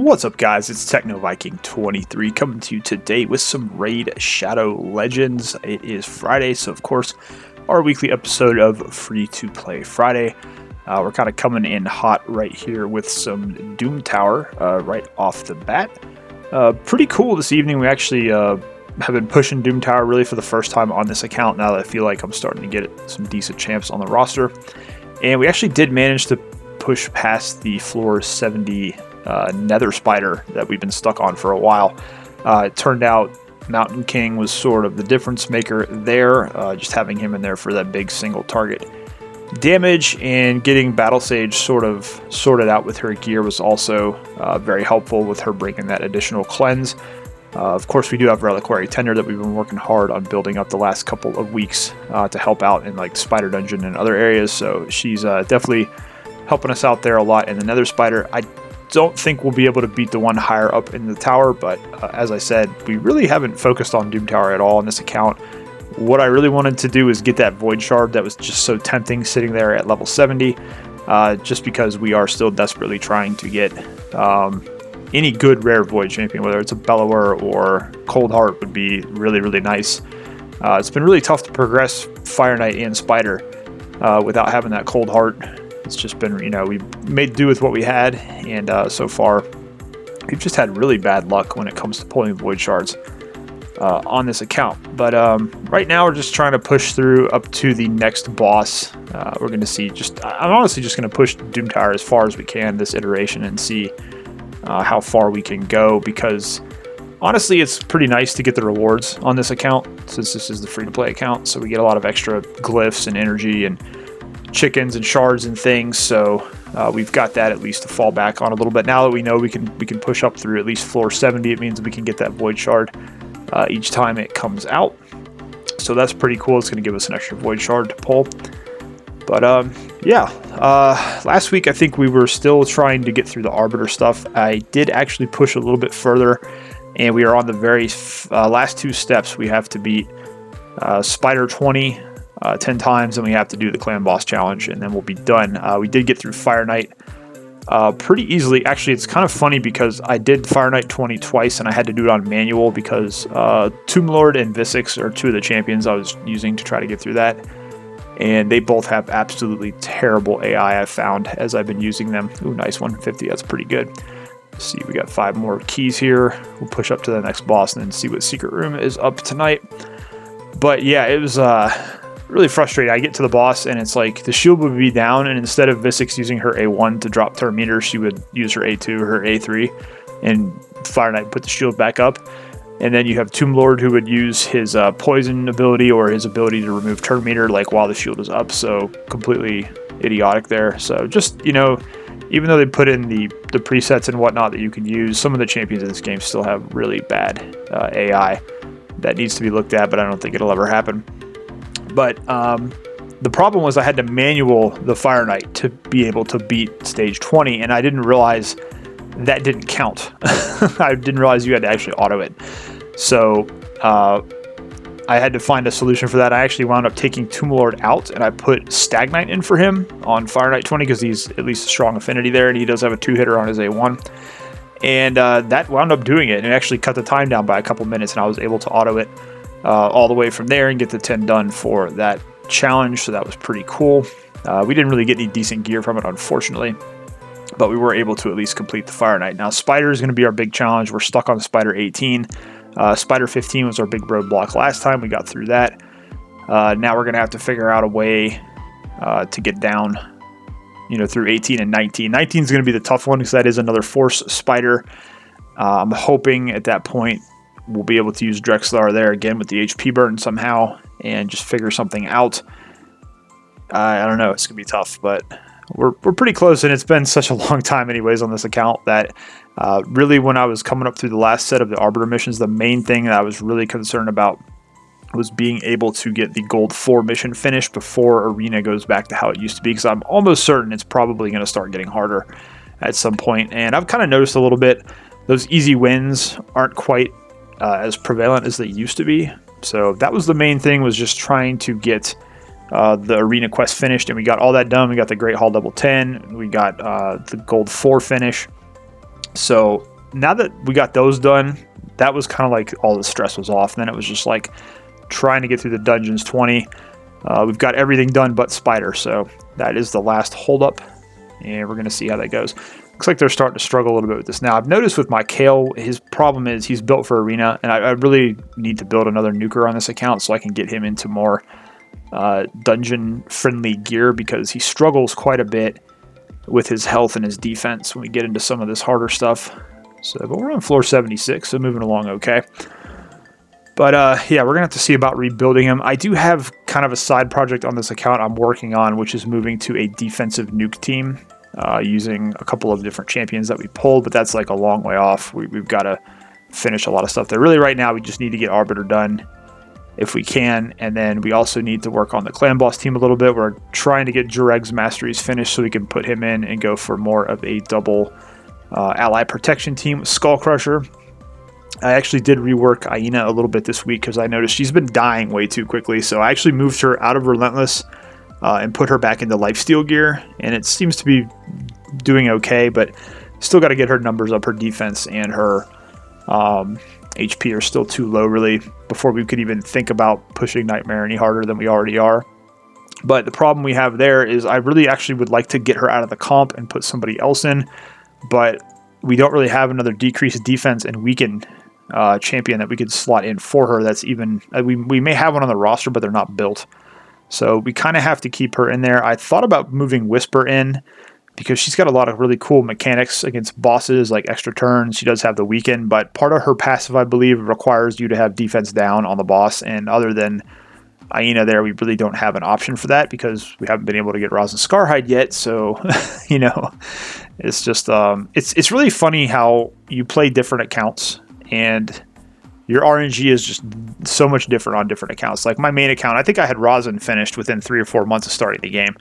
What's up, guys? It's TechnoViking23 coming to you today with some Raid Shadow Legends. It is Friday, so of course our weekly episode of Free to Play Friday. We're kind of coming in hot right here with some Doom Tower right off the bat. Pretty cool this evening. We actually have been pushing Doom Tower really for the first time on this account now that I feel like I'm starting to get some decent champs on the roster. And we actually did manage to push past the floor 70 Nether Spider that we've been stuck on for a while. It turned out Mountain King was sort of the difference maker there, just having him in there for that big single target damage, and getting Battle Sage sort of sorted out with her gear was also very helpful with her bringing that additional cleanse. Of course, we do have Reliquary Tender that we've been working hard on building up the last couple of weeks to help out in like Spider Dungeon and other areas, so she's definitely helping us out there a lot in the Nether Spider. I don't think we'll be able to beat the one higher up in the tower, but as I said, we really haven't focused on Doom Tower at all on this account. What I really wanted to do is get that Void Shard that was just so tempting sitting there at level 70, just because we are still desperately trying to get any good rare Void champion, whether it's a Bellower or Cold Heart would be really, really nice. It's been really tough to progress Fire Knight and Spider without having that Cold Heart. It's just been, we made do with what we had, and so far we've just had really bad luck when it comes to pulling Void Shards on this account. But right now we're just trying to push through up to the next boss. We're going to see, I'm honestly just going to push Doom Tower as far as we can this iteration and see how far we can go, because honestly it's pretty nice to get the rewards on this account since this is the free-to-play account, so we get a lot of extra glyphs and energy and chickens and shards and things, so we've got that at least to fall back on a little bit. Now that we know we can push up through at least floor 70, it means we can get that Void Shard each time it comes out, so that's pretty cool. It's going to give us an extra Void Shard to pull. But yeah, last week I think we were still trying to get through the Arbiter stuff. I did actually push a little bit further, and we are on the very last two steps. We have to beat Spider 20 10 times, and we have to do the Clan Boss Challenge, and then we'll be done. We did get through Fire Knight pretty easily. Actually, it's kind of funny because I did Fire Knight 20 twice, and I had to do it on manual because Tomb Lord and Visix are two of the champions I was using to try to get through that. And they both have absolutely terrible AI, I've found, as I've been using them. Ooh, nice 150, that's pretty good. Let's see, we got 5 more keys here. We'll push up to the next boss and then see what secret room is up tonight. But yeah, it was really frustrating. I get to the boss and it's like the shield would be down, and instead of Visix using her A1 to drop to her meter, she would use her A2 or her A3 and Fire Knight put the shield back up. And then you have Tomb Lord who would use his poison ability or his ability to remove turn meter like while the shield is up, so completely idiotic there. So just, even though they put in the presets and whatnot that you can use, some of the champions in this game still have really bad AI that needs to be looked at, but I don't think it'll ever happen. But the problem was I had to manual the Fire Knight to be able to beat stage 20, and I didn't realize that didn't count. I didn't realize you had to actually auto it. So I had to find a solution for that. I actually wound up taking Tomb Lord out, and I put Stagnite in for him on Fire Knight 20 because he's at least a strong affinity there, and he does have a 2-hitter on his A1. And that wound up doing it, and it actually cut the time down by a couple minutes, and I was able to auto it all the way from there and get the 10 done for that challenge, so that was pretty cool. We didn't really get any decent gear from it, unfortunately, but we were able to at least complete the Fire Knight. Now, Spider is going to be our big challenge. We're stuck on Spider 18. Spider 15 was our big roadblock last time. We got through that. Now we're going to have to figure out a way to get down, through 18 and 19. 19 is going to be the tough one because that is another Force Spider. I'm hoping at that point we'll be able to use Drexlar there again with the HP burn somehow and just figure something out. I don't know. It's going to be tough, but we're pretty close, and it's been such a long time anyways on this account that really when I was coming up through the last set of the Arbiter missions, the main thing that I was really concerned about was being able to get the Gold 4 mission finished before Arena goes back to how it used to be, because I'm almost certain it's probably going to start getting harder at some point. And I've kind of noticed a little bit those easy wins aren't quite as prevalent as they used to be. So that was the main thing, was just trying to get the arena quest finished, and we got all that done. We got the Great Hall level 10, we got the gold 4 finish. So now that we got those done, that was kind of like all the stress was off. And then it was just like trying to get through the Dungeons 20. We've got everything done but Spider, so that is the last holdup, and we're going to see how that goes. Looks like they're starting to struggle a little bit with this now. I've noticed with my Kale, his problem is he's built for Arena, and I really need to build another nuker on this account so I can get him into more dungeon-friendly gear, because he struggles quite a bit with his health and his defense when we get into some of this harder stuff. So, but we're on floor 76, so moving along okay. But yeah, we're going to have to see about rebuilding him. I do have kind of a side project on this account I'm working on, which is moving to a defensive nuke team using a couple of different champions that we pulled, but that's like a long way off. We've got to finish a lot of stuff there. Really, right now, we just need to get Arbiter done if we can, and then we also need to work on the clan boss team a little bit. We're trying to get Jureg's Masteries finished so we can put him in and go for more of a double ally protection team with Skull Crusher. I actually did rework Aina a little bit this week because I noticed she's been dying way too quickly, so I actually moved her out of Relentless and put her back into Lifesteal gear, and it seems to be doing okay, but still got to get her numbers up. Her defense and her HP are still too low, really, before we could even think about pushing Nightmare any harder than we already are. But the problem we have there is I really actually would like to get her out of the comp and put somebody else in, but we don't really have another decreased defense and weakened champion that we could slot in for her. That's even, we may have one on the roster, but they're not built. So we kind of have to keep her in there. I thought about moving Whisper in because she's got a lot of really cool mechanics against bosses, like extra turns. She does have the weaken, but part of her passive, I believe, requires you to have defense down on the boss. And other than Aina there, we really don't have an option for that because we haven't been able to get Rosin Scarhide yet. So, you know, it's just, it's really funny how you play different accounts and your RNG is just so much different on different accounts. Like my main account, I think I had Rosin finished within 3 or 4 months of starting the game.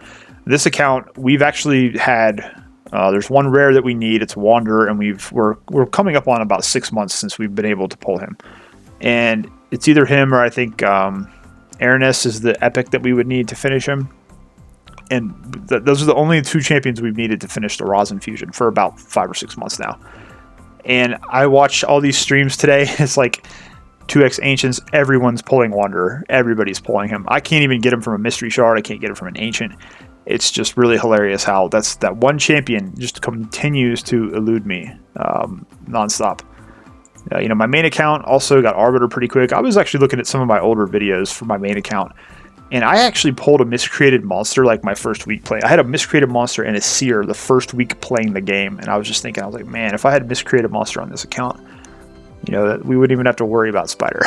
This account, we've actually had, there's one rare that we need. It's Wanderer, and we're coming up on about 6 months since we've been able to pull him. And it's either him or I think Aranus is the epic that we would need to finish him. And those are the only 2 champions we've needed to finish the Rosin fusion for about 5 or 6 months now. And I watch all these streams today. It's like 2x Ancients. Everyone's pulling Wanderer. Everybody's pulling him. I can't even get him from a Mystery Shard. I can't get him from an Ancient. It's just really hilarious how that one champion just continues to elude me nonstop. You know, my main account also got Arbiter pretty quick. I was actually looking at some of my older videos for my main account, and I actually pulled a miscreated monster like my first week play. I had a miscreated monster and a seer the first week playing the game, and I was just thinking, I was like, man, if I had a miscreated monster on this account, you know, we wouldn't even have to worry about Spider.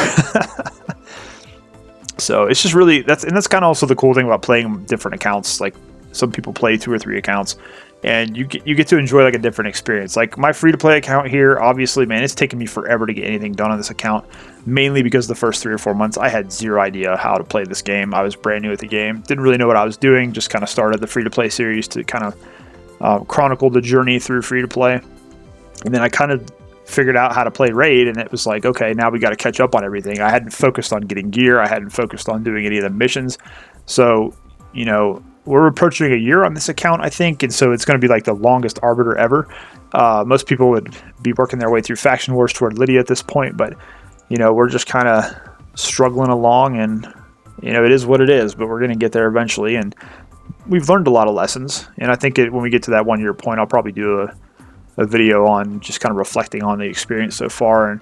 So it's just really, that's kind of also the cool thing about playing different accounts. Like some people play 2 or 3 accounts, and you get to enjoy like a different experience. Like my free-to-play account here, obviously, man, it's taken me forever to get anything done on this account, mainly because the first 3 or 4 months I had zero idea how to play this game. I was brand new at the game, didn't really know what I was doing, just kind of started the free-to-play series to kind of chronicle the journey through free-to-play. And then I kind of figured out how to play Raid, and it was like, okay, now we got to catch up on everything. I hadn't focused on getting gear. I hadn't focused on doing any of the missions. So, you know, we're approaching a year on this account, I think, and so it's going to be like the longest Arbiter ever. Most people would be working their way through Faction Wars toward Lydia at this point, but, you know, we're just kind of struggling along, and, you know, it is what it is, but we're going to get there eventually, and we've learned a lot of lessons, and I think when we get to that 1 year point, I'll probably do a video on just kind of reflecting on the experience so far and,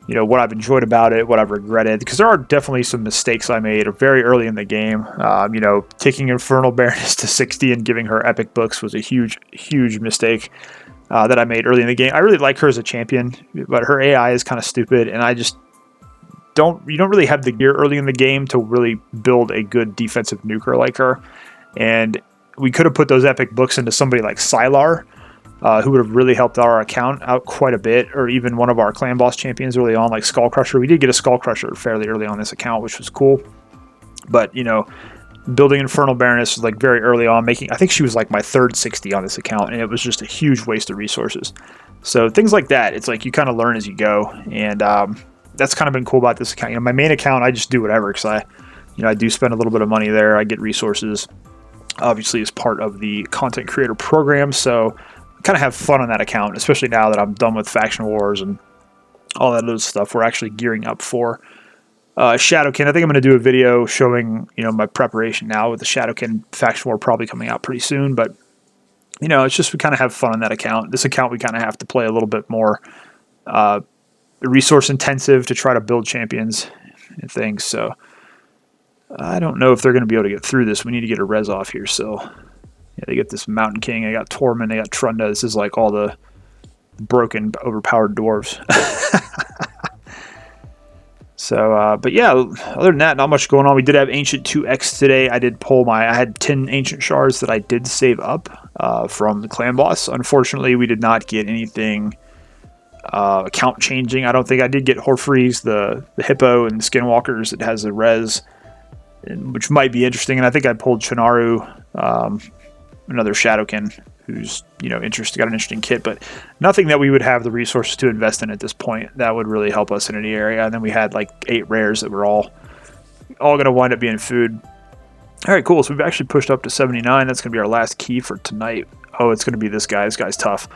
you know, what I've enjoyed about it, what I've regretted, because there are definitely some mistakes I made very early in the game. You know, taking Infernal Baroness to 60 and giving her epic books was a huge, huge mistake that I made early in the game. I really like her as a champion, but her AI is kind of stupid, and I just you don't really have the gear early in the game to really build a good defensive nuker like her. And we could have put those epic books into somebody like Sylar, who would have really helped our account out quite a bit, or even one of our clan boss champions early on, like Skull Crusher. We did get a Skull Crusher fairly early on this account, which was cool. But, you know, building Infernal Baroness was like very early on, I think she was like my 3rd 60 on this account, and it was just a huge waste of resources. So things like that, it's like you kind of learn as you go, and that's kind of been cool about this account. You know, my main account, I just do whatever, because I do spend a little bit of money there. I get resources, obviously, as part of the content creator program, so kind of have fun on that account, especially now that I'm done with Faction Wars and all that other stuff. We're actually gearing up for Shadowkin. I think I'm going to do a video showing, you know, my preparation now with the Shadowkin Faction War probably coming out pretty soon. But, you know, it's just we kind of have fun on that account. This account we kind of have to play a little bit more resource intensive to try to build champions and things. So I don't know if they're going to be able to get through this. We need to get a res off here. So yeah, they get this Mountain King. They got Tormund. They got Trunda. This is like all the broken, overpowered dwarves. So, but yeah, other than that, not much going on. We did have Ancient 2X today. I did pull I had 10 Ancient Shards that I did save up from the clan boss. Unfortunately, we did not get anything account changing. I don't think I did get Horfreeze, the Hippo, and Skinwalkers. It has a res, which might be interesting. And I think I pulled Chinaru, another Shadowkin, who's, you know, got an interesting kit, but nothing that we would have the resources to invest in at this point that would really help us in any area. And then we had like 8 rares that were all going to wind up being food. All right, cool. So we've actually pushed up to 79. That's going to be our last key for tonight. Oh, it's going to be this guy. This guy's tough.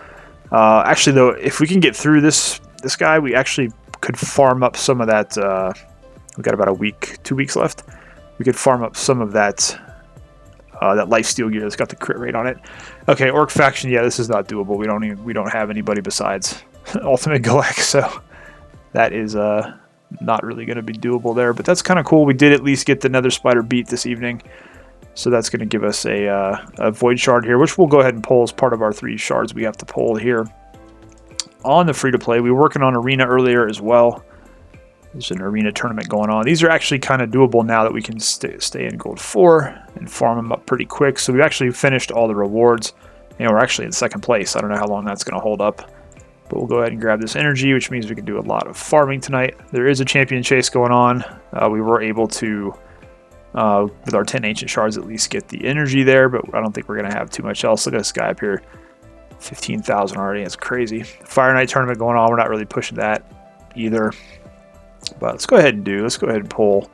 Actually, though, if we can get through this guy, we actually could farm up some of that. We've got about a week, 2 weeks left. We could farm up some of that lifesteal gear that's got the crit rate on it. Okay, Orc faction. Yeah, this is not doable. We don't have anybody besides Ultimate Galek, so that is not really going to be doable there. But that's kind of cool. We did at least get the Nether Spider beat this evening, so that's going to give us a Void Shard here, which we'll go ahead and pull as part of our 3 shards we have to pull here on the free to play. We were working on Arena earlier as well. There's an arena tournament going on. These are actually kind of doable now that we can stay in gold 4 and farm them up pretty quick. So we've actually finished all the rewards, and we're actually in 2nd place. I don't know how long that's going to hold up, but we'll go ahead and grab this energy, which means we can do a lot of farming tonight. There is a champion chase going on. We were able to, with our 10 ancient shards, at least get the energy there, but I don't think we're going to have too much else. Look at this guy up here, 15,000 already. That's crazy. Fire Night tournament going on. We're not really pushing that either. But let's go ahead and pull.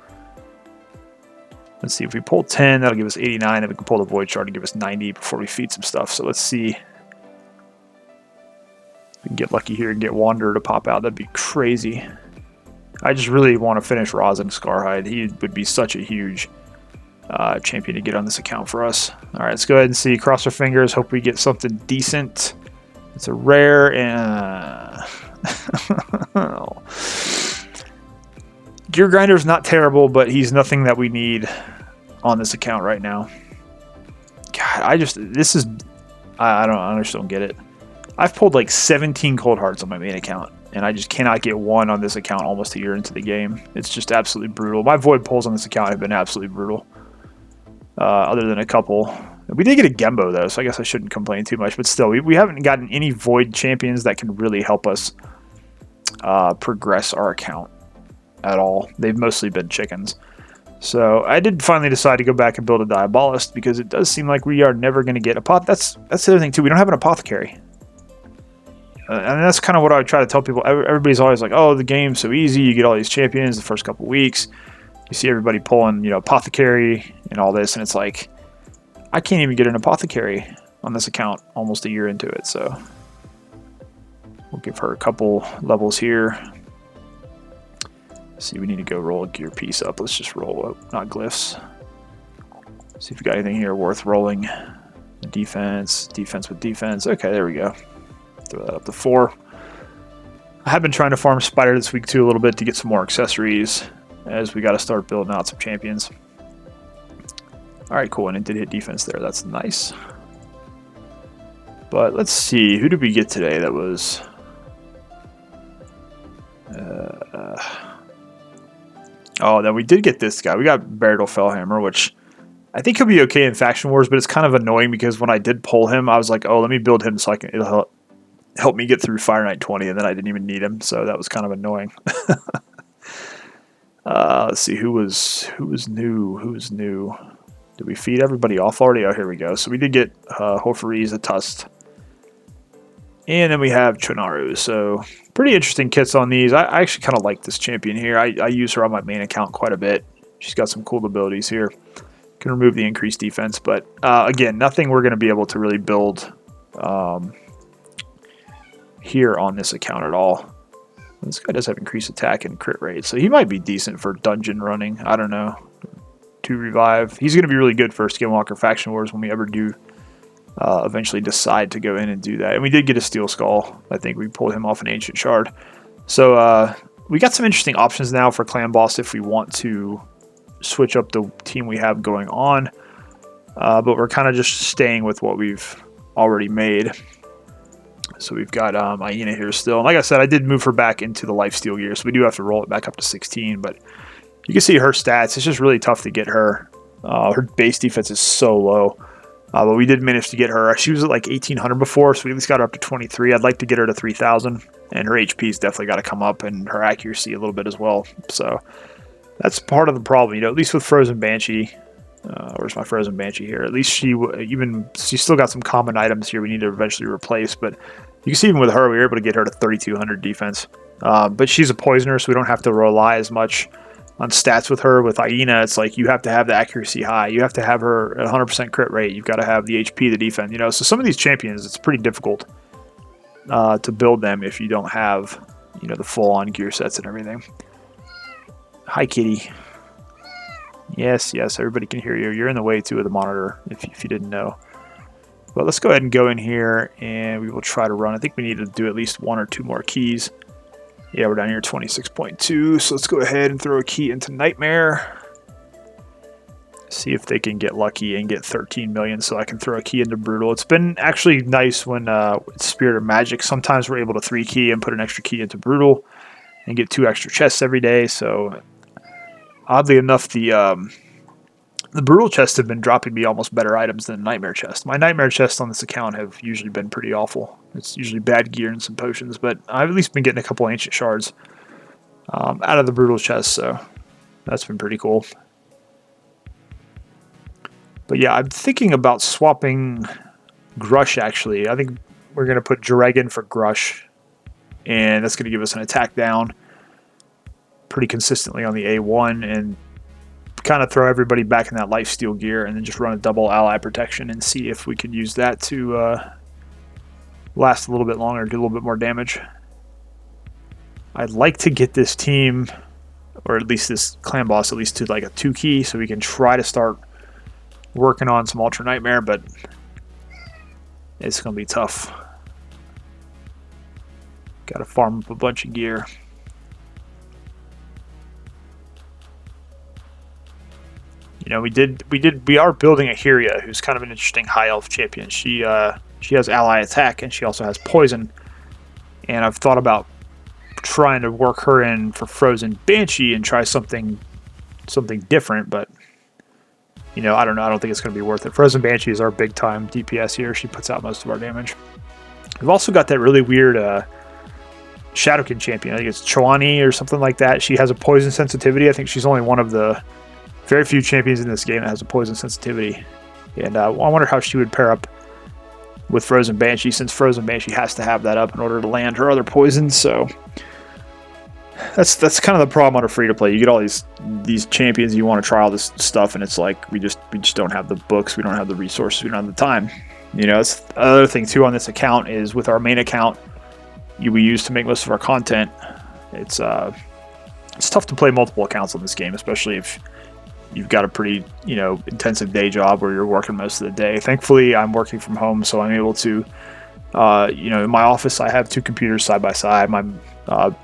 Let's see, if we pull 10, that'll give us 89, and we can pull the Void Shard to give us 90 before we feed some stuff. So let's see if we can get lucky here and get Wanderer to pop out. That'd be crazy. I just really want to finish Rosin Scarhide. He would be such a huge champion to get on this account for us. All right, let's go ahead and see. Cross our fingers. Hope we get something decent. It's a rare and... Gear Grinder's not terrible, but he's nothing that we need on this account right now. God, I just don't get it. I've pulled like 17 Cold Hearts on my main account, and I just cannot get one on this account almost a year into the game. It's just absolutely brutal. My Void pulls on this account have been absolutely brutal. Other than a couple. We did get a Gembo, though, so I guess I shouldn't complain too much. But still, we haven't gotten any Void champions that can really help us progress our account at all. They've mostly been chickens. So I did finally decide to go back and build a Diabolist, because it does seem like we are never going to get that's the other thing too. We don't have an apothecary, and that's kind of what I would try to tell people. Everybody's always like, "Oh, the game's so easy. You get all these champions the first couple weeks. You see everybody pulling, you know, apothecary and all this, and it's like, I can't even get an apothecary on this account almost a year into it." So we'll give her a couple levels here. See, we need to go roll a gear piece up. Let's just roll up, not glyphs. See if we got anything here worth rolling. Defense with defense. Okay, there we go. Throw that up to 4. I have been trying to farm Spider this week too a little bit to get some more accessories, as we got to start building out some champions. All right, cool, and it did hit defense there. That's nice. But let's see, who did we get today that was... Oh, then we did get this guy. We got Berital Fellhammer, which I think he'll be okay in Faction Wars, but it's kind of annoying because when I did pull him, I was like, oh, let me build him so it'll help me get through Fire Night 20, and then I didn't even need him, so that was kind of annoying. Let's see, who was new? Did we feed everybody off already? Oh, here we go. So we did get Horfreeze, a Tusk. And then we have Chinaru. So pretty interesting kits on these. I actually kind of like this champion here. I use her on my main account quite a bit. She's got some cool abilities here. Can remove the increased defense. But again, nothing we're going to be able to really build here on this account at all. This guy does have increased attack and crit rate, so he might be decent for dungeon running. I don't know. 2 revive. He's going to be really good for Skinwalker Faction Wars when we ever do eventually decide to go in and do that. And we did get a Steel Skull. I think we pulled him off an Ancient Shard. So we got some interesting options now for Clan Boss if we want to switch up the team we have going on. But we're kind of just staying with what we've already made. So we've got Aina here still. And like I said, I did move her back into the lifesteal gear, so we do have to roll it back up to 16. But you can see her stats. It's just really tough to get her. Her base defense is so low. But we did manage to get her. She was at like 1,800 before, so we at least got her up to 23. I'd like to get her to 3,000. And her HP's definitely got to come up, and her accuracy a little bit as well. So that's part of the problem. You know, at least with Frozen Banshee. Where's my Frozen Banshee here? At least she's still got some common items here we need to eventually replace. But you can see even with her, we were able to get her to 3,200 defense. But she's a poisoner, so we don't have to rely as much on stats with her. With Aina, it's like you have to have the accuracy high. You have to have her at 100% crit rate. You've got to have the HP to defend. You know, so some of these champions, it's pretty difficult to build them if you don't have, you know, the full-on gear sets and everything. Hi, kitty. Yes, everybody can hear you. You're in the way, too, of the monitor, if you didn't know. But let's go ahead and go in here, and we will try to run. I think we need to do at least 1 or 2 more keys. Yeah, we're down here 26.2, so let's go ahead and throw a key into Nightmare. See if they can get lucky and get 13 million so I can throw a key into Brutal. It's been actually nice when it's Spirit of Magic. Sometimes we're able to 3-key and put an extra key into Brutal and get 2 extra chests every day, so oddly enough, the Brutal chests have been dropping me almost better items than Nightmare chest. My Nightmare chests on this account have usually been pretty awful. It's usually bad gear and some potions, but I've at least been getting a couple Ancient Shards out of the Brutal chest, so that's been pretty cool. But yeah, I'm thinking about swapping Grush, actually. I think we're going to put Dragon for Grush, and that's going to give us an attack down pretty consistently on the A1 and kind of throw everybody back in that lifesteal gear and then just run a double ally protection and see if we can use that to last a little bit longer, do a little bit more damage. I'd like to get this team, or at least this clan boss, at least to like a 2-key so we can try to start working on some Ultra Nightmare, but it's going to be tough. Got to farm up a bunch of gear. You know, we are building a Hyria, who's kind of an interesting high elf champion. She has ally attack and she also has poison. And I've thought about trying to work her in for Frozen Banshee and try something different, but you know, I don't know. I don't think it's going to be worth it. Frozen Banshee is our big time DPS here. She puts out most of our damage. We've also got that really weird Shadowkin champion. I think it's Chouani or something like that. She has a poison sensitivity. I think she's only one of the very few champions in this game that has a poison sensitivity. And I wonder how she would pair up with Frozen Banshee, since Frozen Banshee has to have that up in order to land her other poisons. So that's kind of the problem on a free-to-play. You get all these champions, you want to try all this stuff, and it's like we just don't have the books, we don't have the resources, we don't have the time. You know, it's another thing too on this account is with our main account we use to make most of our content. It's tough to play multiple accounts on this game, especially if you've got a pretty, you know, intensive day job where you're working most of the day. Thankfully, I'm working from home, so I'm able to, you know, in my office I have 2 computers side by side. My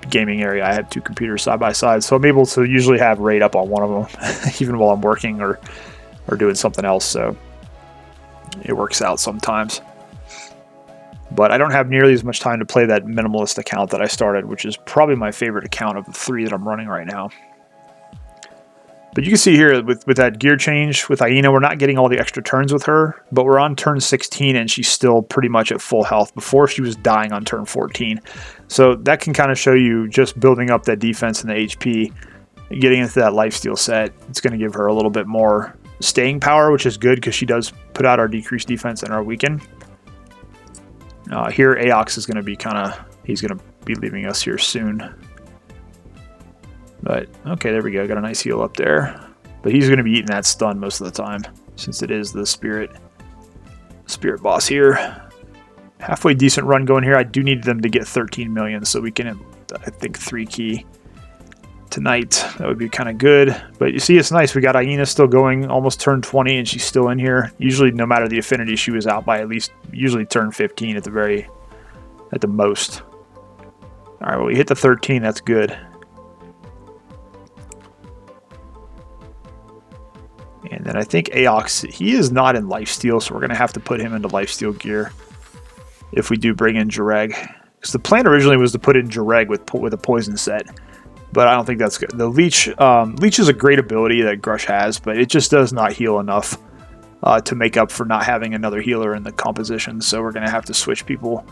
gaming area, I have 2 computers side by side, so I'm able to usually have RAID up on one of them, even while I'm working or doing something else. So it works out sometimes. But I don't have nearly as much time to play that minimalist account that I started, which is probably my favorite account of the 3 that I'm running right now. But you can see here with that gear change with Aina, we're not getting all the extra turns with her, but we're on turn 16 and she's still pretty much at full health. Before, she was dying on turn 14. So that can kind of show you just building up that defense and the HP, getting into that lifesteal set. It's going to give her a little bit more staying power, which is good because she does put out our decreased defense and our weaken. Here, Aox is going to be he's going to be leaving us here soon. But, okay, there we go. Got a nice heal up there. But he's going to be eating that stun most of the time, since it is the spirit boss here. halfway decent run going here. I do need them to get 13 million so we can, I think, 3 key tonight. That would be kind of good. But you see, it's nice. We got Aina still going, almost turned 20, and she's still in here. Usually, no matter the affinity, she was out by at least, usually turn 15 at the most. All right, well, we hit the 13. That's good. And then I think Aox, he is not in lifesteal, so we're going to have to put him into lifesteal gear if we do bring in Jareg. Because the plan originally was to put in Jareg with a poison set, but I don't think that's good. The Leech, Leech is a great ability that Grush has, but it just does not heal enough to make up for not having another healer in the composition, so we're going to have to switch people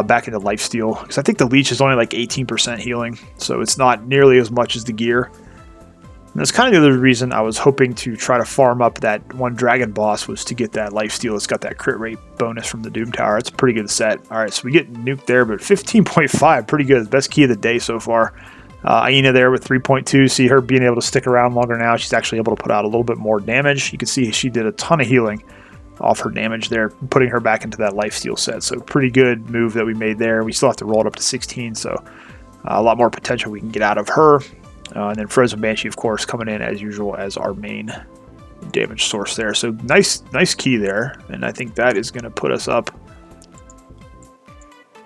back into lifesteal, because I think the Leech is only like 18% healing, so it's not nearly as much as the gear. And that's kind of the other reason I was hoping to try to farm up that one dragon boss, was to get that lifesteal. It's got that crit rate bonus from the Doom Tower. It's a pretty good set. All right, so we get nuked there, but 15.5, pretty good. Best key of the day so far. Aina there with 3.2. See her being able to stick around longer now. She's actually able to put out a little bit more damage. You can see she did a ton of healing off her damage there, putting her back into that lifesteal set. So pretty good move that we made there. We still have to roll it up to 16, so a lot more potential we can get out of her. And then Frozen Banshee, of course, coming in as usual as our main damage source there. So nice key there, and I think that is going to put us up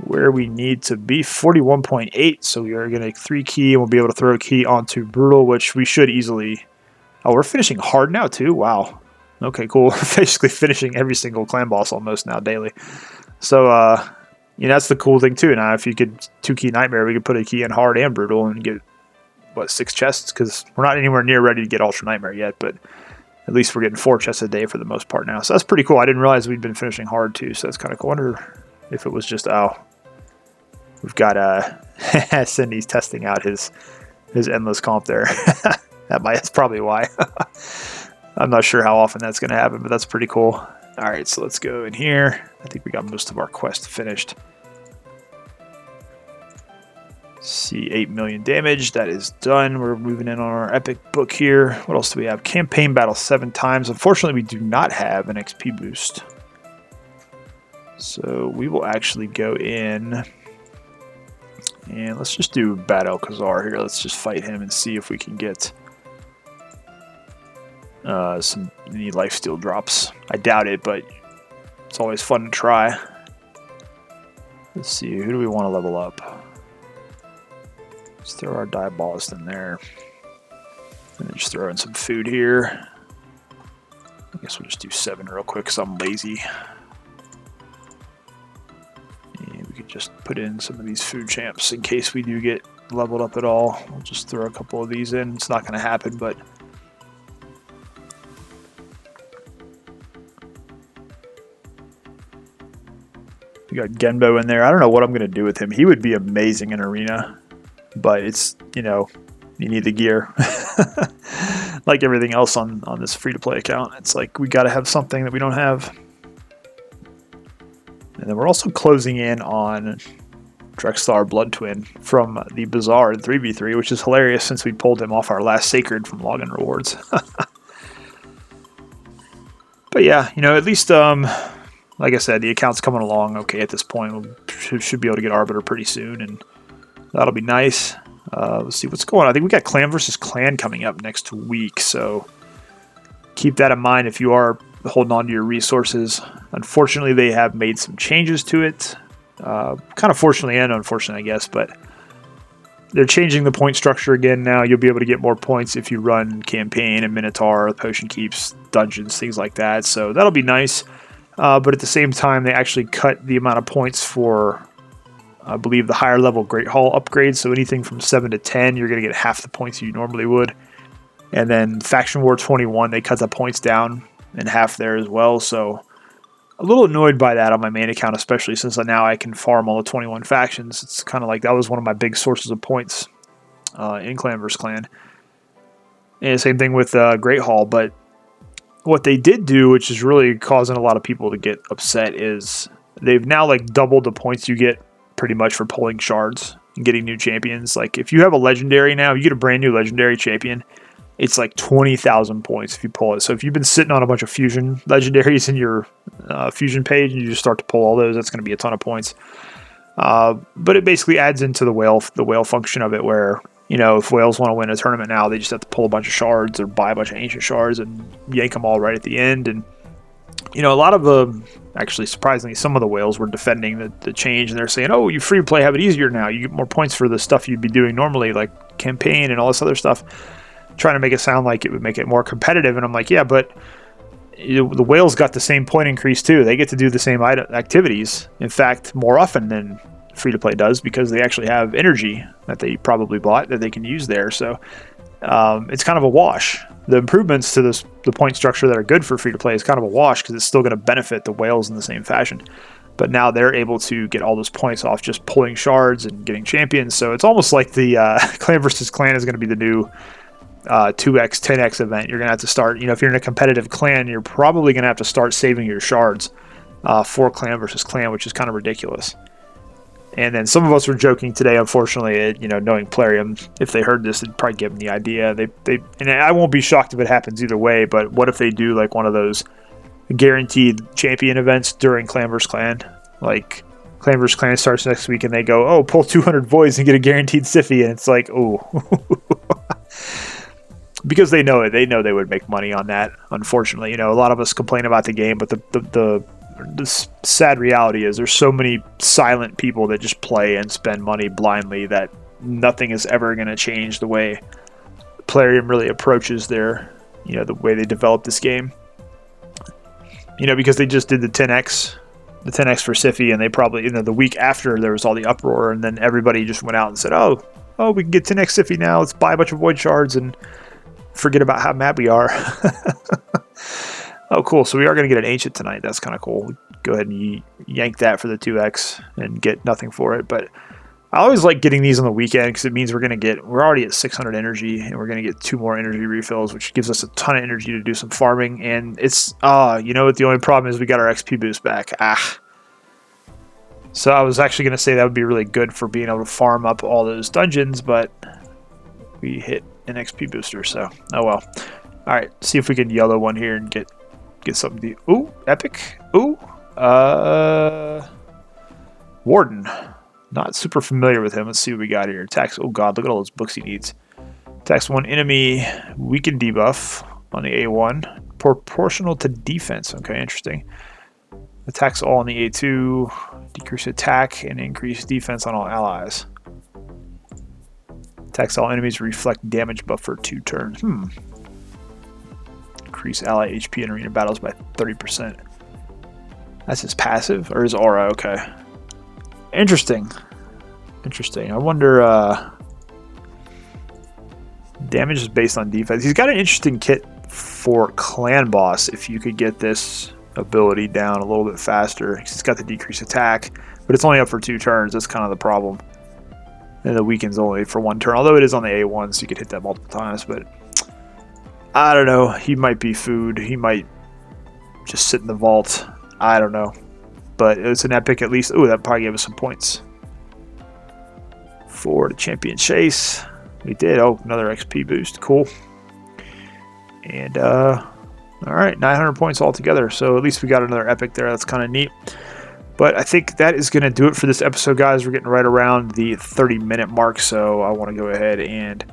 where we need to be, 41.8. So we are going to 3 key, and we'll be able to throw a key onto Brutal, which we should easily... Oh, we're finishing hard now too? Wow. Okay, cool. Basically finishing every single clan boss almost now daily. So, you know, that's the cool thing too. Now, if you could 2-key Nightmare, we could put a key in Hard and Brutal and get, what, 6 chests? Because we're not anywhere near ready to get Ultra Nightmare yet, but at least we're getting 4 chests a day for the most part now. So that's pretty cool. I didn't realize we'd been finishing hard too, so that's kind of cool. I wonder if it was just, oh, we've got Cindy's testing out his endless comp there. That's probably why. I'm not sure how often that's going to happen, but that's pretty cool. All right, so let's go in here. I think we got most of our quest finished. See, 8 million damage. That is done. We're moving in on our epic book here. What else do we have? Campaign battle 7 times. Unfortunately, we do not have an XP boost. So we will actually go in. And let's just do Bad Alcazar here. Let's just fight him and see if we can get any lifesteal drops. I doubt it, but it's always fun to try. Let's see, who do we want to level up? Let's throw our Diabolist in there. And then just throw in some food here. I guess we'll just do 7 real quick because I'm lazy. And we could just put in some of these food champs in case we do get leveled up at all. We'll just throw a couple of these in. It's not going to happen, but we got Genbo in there. I don't know what I'm going to do with him. He would be amazing in Arena, but it's, you know, you need the gear. Like everything else on this free-to-play account. It's like we got to have something that we don't have. And then we're also closing in on Drexlar Blood Twin from the Bazaar in 3v3, which is hilarious since we pulled him off our last Sacred from Login Rewards. But yeah, you know, at least... like I said, the account's coming along okay at this point. We should be able to get Arbiter pretty soon, and that'll be nice. Let's see what's going on. I think we got Clan versus Clan coming up next week, so keep that in mind if you are holding on to your resources. Unfortunately, they have made some changes to it. Kind of fortunately and unfortunately, I guess, but they're changing the point structure again now. You'll be able to get more points if you run Campaign and Minotaur, Potion Keeps, Dungeons, things like that, so that'll be nice. But at the same time, they actually cut the amount of points for, I believe, the higher level Great Hall upgrades. So anything from 7 to 10, you're going to get half the points you normally would. And then Faction War 21, they cut the points down in half there as well. So a little annoyed by that on my main account, especially since now I can farm all the 21 factions. It's kind of like that was one of my big sources of points in Clan vs. Clan. And same thing with Great Hall, but what they did do, which is really causing a lot of people to get upset, is they've now like doubled the points you get pretty much for pulling shards and getting new champions. Like if you have a legendary now, you get a brand new legendary champion, it's like 20,000 points if you pull it. So if you've been sitting on a bunch of fusion legendaries in your fusion page and you just start to pull all those, that's going to be a ton of points. But it basically adds into the whale function of it, where, you know, if whales want to win a tournament now, they just have to pull a bunch of shards or buy a bunch of ancient shards and yank them all right at the end. And, you know, a lot of the, actually surprisingly, some of the whales were defending the change, and they're saying, oh, you free to play have it easier now. You get more points for the stuff you'd be doing normally, like campaign and all this other stuff, trying to make it sound like it would make it more competitive. And I'm like, yeah, but the whales got the same point increase too. They get to do the same activities, in fact, more often than free-to-play does, because they actually have energy that they probably bought that they can use there. So it's kind of a wash. The improvements to the point structure that are good for free-to-play is kind of a wash, because it's still going to benefit the whales in the same fashion. But now they're able to get all those points off just pulling shards and getting champions. So it's almost like the clan versus clan is going to be the new 2x, 10x event. You're going to have to start, you know, if you're in a competitive clan, you're probably going to have to start saving your shards for clan versus clan, which is kind of ridiculous. And then some of us were joking today, unfortunately, you know, knowing Plarium, if they heard this, it'd probably give them the idea. And I won't be shocked if it happens either way, but what if they do like one of those guaranteed champion events during clan vs clan? Like, clan vs clan starts next week and they go, oh, pull 200 voids and get a guaranteed Siffy, and it's like, oh. Because they know it. They know they would make money on that, unfortunately. You know, a lot of us complain about the game, but the sad reality is there's so many silent people that just play and spend money blindly that nothing is ever going to change the way Plarium really approaches their, you know, the way they develop this game. You know, because they just did the 10x for Siffy, and they probably, you know, the week after there was all the uproar, and then everybody just went out and said, oh, we can get 10x Siffy now. Let's buy a bunch of void shards and forget about how mad we are. Oh, cool. So we are going to get an ancient tonight. That's kind of cool. We'll go ahead and yank that for the 2x and get nothing for it. But I always like getting these on the weekend, because it means we're already at 600 energy, and we're going to get 2 more energy refills, which gives us a ton of energy to do some farming. And it's, you know what, the only problem is we got our XP boost back. So I was actually going to say that would be really good for being able to farm up all those dungeons, but we hit an XP booster, so oh well. All right, see if we can yellow one here and get something. Ooh, epic. Ooh, Warden. Not super familiar with him. Let's see what we got here. Attacks. Oh god, look at all those books he needs. Attacks one enemy, weaken debuff on the A1, proportional to defense. Okay, interesting. Attacks all on the A2, decrease attack and increase defense on all allies. Attacks all enemies, reflect damage buff for 2 turns. Increase ally HP in arena battles by 30%. That's his passive, or his aura, okay. Interesting. I wonder, damage is based on defense. He's got an interesting kit for clan boss, if you could get this ability down a little bit faster. It's got the decreased attack, but it's only up for 2 turns. That's kind of the problem. And the weaken's only for 1 turn, although it is on the A1, so you could hit that multiple times. But I don't know. He might be food. He might just sit in the vault. I don't know. But it's an epic at least. Ooh, that probably gave us some points for the champion chase. We did. Oh, another XP boost. Cool. And all right, 900 points altogether. So at least we got another epic there. That's kind of neat. But I think that is going to do it for this episode, guys. We're getting right around the 30-minute mark, so I want to go ahead and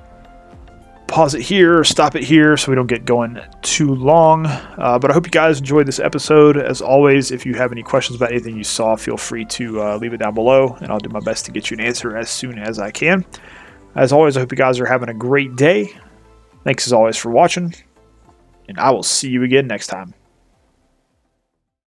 pause it here, stop it here, so we don't get going too long. But I hope you guys enjoyed this episode. As always, if you have any questions about anything you saw, feel free to leave it down below, and I'll do my best to get you an answer as soon as I can. As always, I hope you guys are having a great day. Thanks as always for watching, and I will see you again next time.